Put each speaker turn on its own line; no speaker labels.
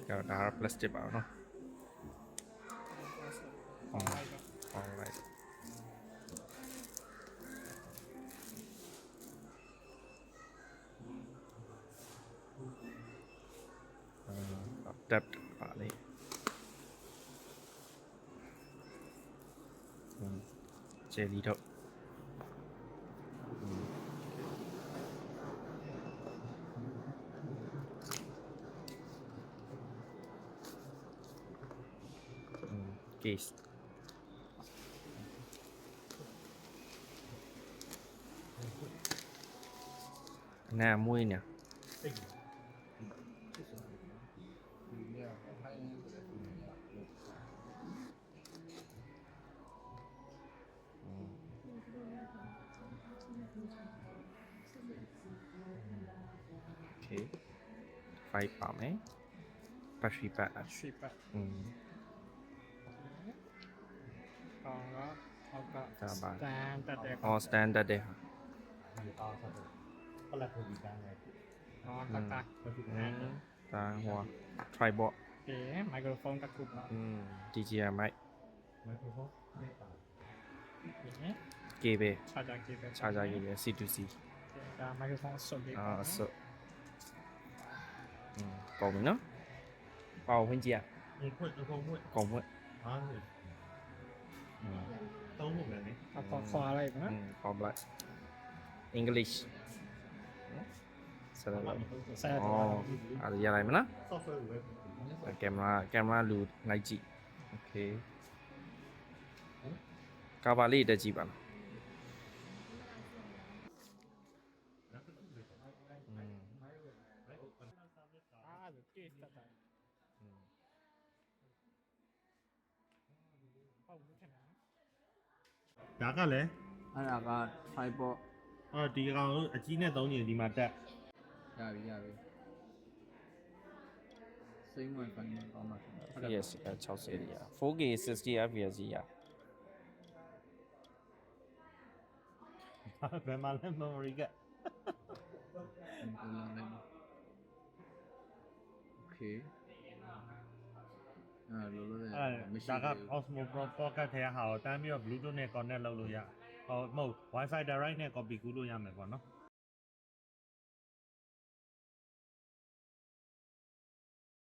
ဒါက plastic ပါနော် alright တက်ပါလေဂျယ်လီတော့case နာမွေးเนี่ยโอเคไฟป่าไหมแบตเตอรี่แบต
ရှိပတ်ကောင်းတော့ဟောက်ကစတန်တက်တဲ့
อ๋อ standard တဲ့ဟာ
ก็ละคนดีกันเลย
ဟောတက်တာ
ตาหัว tripod
ဒီမိုက်ခရိုဖုန်းတစ်ခုပါ
DJI mic
ไม่คือพวกไม่ต่าง
ဒီ
cable
ချာဂျာကေပဲ
charger cable C2C
ဒါမိုက်ခရိုဖုန်းဆုပ်ပြီး
အဆုတ်ကောင်းပြီနော်ပေါဝင်ကြည့်
มีขวดพวกมวย
ကောင်းမွတ်
อ๋อต้องหมดเลยนี่
အပေါ်ခွာလိုက်ပါနော်
ကောင်းပလိုက် English ဆက်လိုက်
ဆက်
อ๋อအဲ့ဒါရလိုက်မလား
ซอฟต์แวร์เว็บ
ကင်မရာလူလိုက်ကြည့်โอเคကာဗာလေးတက်ကြည့်ပါလား
အားဒီကေတက်တာပေါ့ဘူးထင်တာ
ဒါကလည်း
အဲ့ဒါက tripod
ဒီကောင်အကြီးနဲ့သုံးရင်ဒီမှာတက်
ရပြီစိမ့်ဝင်ဖိုင်မှာကောင်းမှာဖြစ်တာ
FPS 60ရ 4K 60 FPS ရ
ဘယ်မှာလဲ memory က
ကိုလာလိုက်โอเคလောလောဆယ်
အဲ့ဒါက Osmo Pro Pocket ထဲဟာကိုတန်းပြီးတော့ Bluetooth နဲ့ connect လုပ်လို့ရမဟုတ် Wi-Fi direct နဲ့ copy ကူးလို့ရမယ်ပေါ့နော်